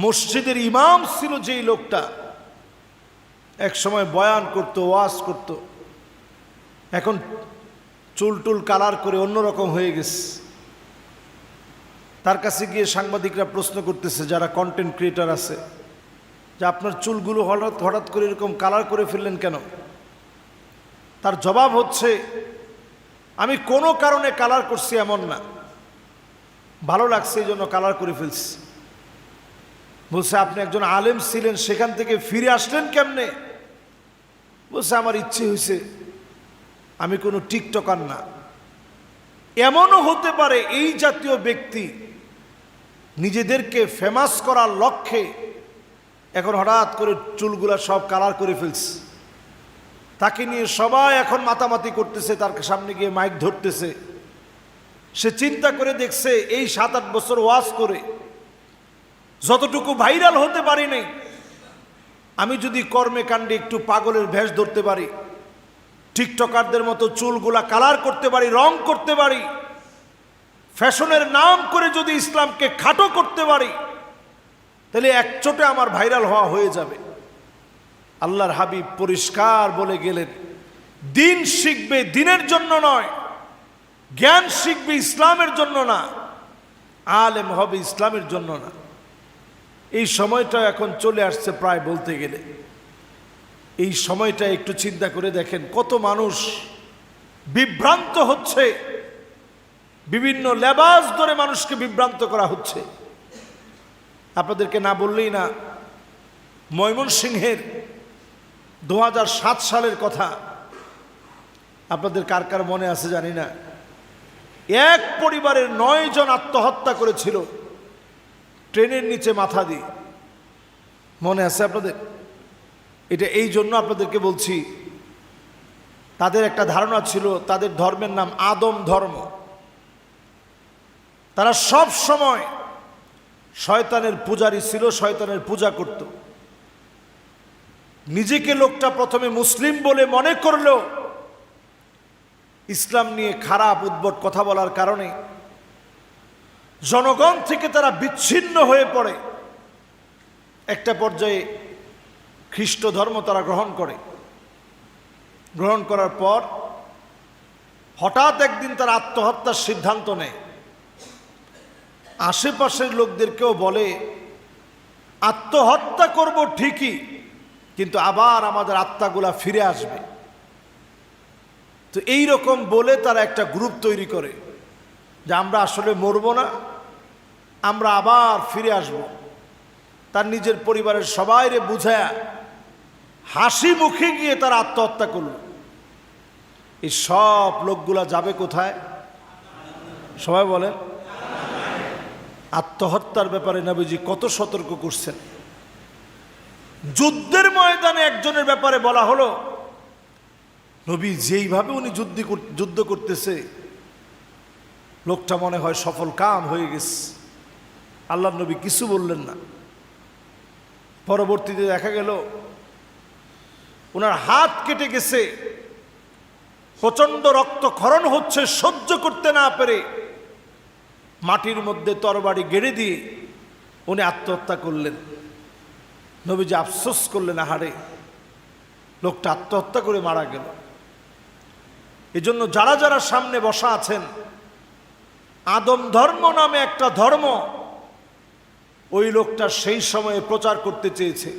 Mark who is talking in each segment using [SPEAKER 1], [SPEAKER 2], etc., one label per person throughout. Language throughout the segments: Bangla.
[SPEAKER 1] মসজিদের ইমাম ছিল যেই লোকটা, এক সময় বয়ান করত, ওয়াজ করত, এখন চুল টুল কালার করে অন্যরকম হয়ে গেছে। তার কাছে গিয়ে সাংবাদিকরা প্রশ্ন করতেছে, যারা কন্টেন্ট ক্রিয়েটার আছে, যে আপনার চুলগুলো হঠাৎ হঠাৎ করে এরকম কালার করে ফেললেন কেন? তার জবাব হচ্ছে, আমি কোনো কারণে কালার করছি এমন না, ভালো লাগছে এই জন্য কালার করে ফেলছি। বলছে, আপনি একজন আলেম ছিলেন, সেখান থেকে ফিরে আসলেন কেমনে? বলছে, আমার ইচ্ছে হয়েছে, আমি কোনো টিকটকার না। এমনও হতে পারে এই জাতীয় ব্যক্তি নিজেদেরকে ফেমাস করার লক্ষ্যে এখন হঠাৎ করে চুলগুলা সব কালার করে ফেলছে। তাকে নিয়ে সবাই এখন মাতামাতি করতেছে, তার সামনে গিয়ে মাইক ধরতেছে। সে চিন্তা করে দেখছে, এই 7-8 বছর ওয়াজ করে যতটুকু ভাইরাল হতে পারি নাই, আমি যদি কর্মে কাণ্ডে একটু পাগলের ভেষ ধরতে পারি, টিকটকারদের মতো চুলগুলা কালার করতে পারি, রং করতে পারি, ফ্যাশনের নাম করে যদি ইসলামকে খাটো করতে পারি, তাহলে একচোটে আমার ভাইরাল হওয়া হয়ে যাবে। আল্লাহর হাবিব পরিষ্কার বলে গেলেন, দিন শিখবে দিনের জন্য নয়, জ্ঞান শিখবে ইসলামের জন্য না, আলেম হবে ইসলামের জন্য না। এই সময়টা এখন চলে আসছে প্রায় বলতে গেলে। এই সময়টা একটু চিন্তা করে দেখেন, কত মানুষ বিভ্রান্ত হচ্ছে, বিভিন্ন লেবাস ধরে মানুষকে বিভ্রান্ত করা হচ্ছে। আপনাদেরকে না বললেই না, ময়মনসিংহের 2007 সালের কথা আপনাদের কার কার মনে আছে জানি না। এক পরিবারের 9 জন আত্মহত্যা করেছিল ট্রেনের নিচে মাথা দিয়ে। মনে আছে আপনাদের? এটা এই জন্য আপনাদেরকে বলছি, তাদের একটা ধারণা ছিল, তাদের ধর্মের নাম আদম ধর্ম। তারা সব সময় শয়তানের পূজারী ছিল, শয়তানের পূজা করত। নিজেকে লোকটা প্রথমে মুসলিম বলে মনে করলেও ইসলাম নিয়ে খারাপ উদ্ভট কথা বলার কারণে জনগণ থেকে তারা বিচ্ছিন্ন হয়ে পড়ে। একটা পর্যায়ে খ্রিস্ট ধর্ম তারা গ্রহণ করে। গ্রহণ করার পর হঠাৎ একদিন তারা আত্মহত্যার সিদ্ধান্ত নেয়। আশেপাশের লোকদেরকেও বলে, আত্মহত্যা করব ঠিকই, কিন্তু আবার আমাদের আত্মাগুলা ফিরে আসবে। তো এই রকম বলে তারা একটা গ্রুপ তৈরি করে যে আমরা আসলে মরব না, আমরা আবার ফিরে আসব। তার নিজের পরিবারের সবাইরে বুঝায়া হাসি মুখে গিয়ে তারা আত্মহত্যা করল। এই সব লোকগুলা যাবে কোথায়? সবাই বলেন। আত্মহত্যার ব্যাপারে নবীজি কত সতর্ক করছেন। যুদ্ধের ময়দানে একজনের ব্যাপারে বলা হলো, নবী যেইভাবে উনি যুদ্ধ করতেছে, লোকটা মনে হয় সফল কাম হয়ে গেছে। আল্লাহর নবী কিছু বললেন না। পরবর্তীতে দেখা গেল ওনার হাত কেটে গেছে, প্রচন্ড রক্তক্ষরণ হচ্ছে, সহ্য করতে না পেরে মাটির মধ্যে তরবারি গেড়ে দিয়ে উনি আত্মহত্যা করলেন। নবীজি আফসোস করলেন, আহারে লোকটা আত্মহত্যা করে মারা গেল। এজন্য যারা যারা সামনে বসা আছেন, আদম ধর্ম নামে একটা ধর্ম ওই লোকটা সেই সময়ে প্রচার করতে চেয়েছে।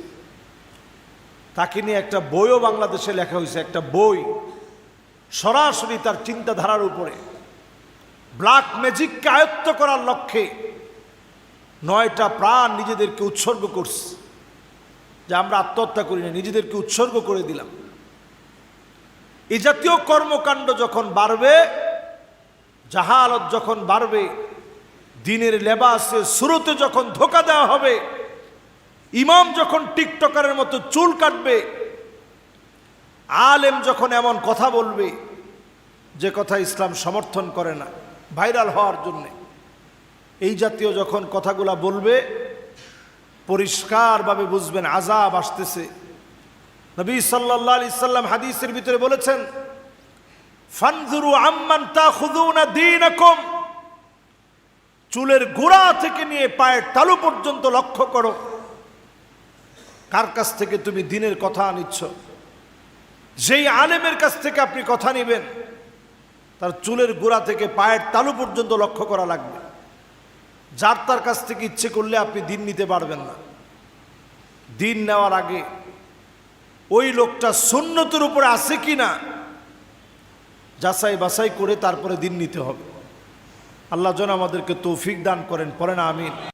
[SPEAKER 1] তাকে নিয়ে একটা বইও বাংলাদেশে লেখা হয়েছে, একটা বই সরাসরি তার চিন্তাধারার উপরে। ব্ল্যাক ম্যাজিককে আয়ত্ত করার লক্ষ্যে 9টা প্রাণ নিজেদেরকে উৎসর্গ করছে, যে আমরা আত্মহত্যা করি না, নিজেদেরকে উৎসর্গ করে দিলাম। এই জাতীয় কর্মকাণ্ড যখন বাড়বে, জাহালত যখন বাড়বে, দিনের লেবাসে সুরতে যখন ধোঁকা দেওয়া হবে, ইমাম যখন টিকটকারের মতো চুল কাটবে, আলেম যখন এমন কথা বলবে যে কথা ইসলাম সমর্থন করে না ভাইরাল হওয়ার জন্যে, এই জাতীয় যখন কথাগুলা বলবে, পরিষ্কারভাবে বুঝবেন আযাব আসতেছে। নবী সাল্লাল্লাহু আলাইহি সাল্লাম হাদিসের ভিতরে বলেছেন, ফানজুরু আম্মান তাখুযুনা দীনাকুম, চুলের গোড়া থেকে নিয়ে পায়ের তালু পর্যন্ত লক্ষ্য করো কার কাছ থেকে তুমি দিনের কথা নিচ্ছ। যেই আলেমের কাছ থেকে আপনি কথা নেবেন তার চুলের গোড়া থেকে পায়ের তালু পর্যন্ত লক্ষ্য করা লাগবে। যার তার কাছ থেকে ইচ্ছে করলে আপনি দিন নিতে পারবেন না। দিন নেওয়ার আগে ওই লোকটা সুন্নতের উপরে আছে কি না যাচাই বাছাই করে তারপরে দিন নিতে হবে। আল্লাহ যেন আমাদেরকে তৌফিক দান করেন, পড়েন আমিন।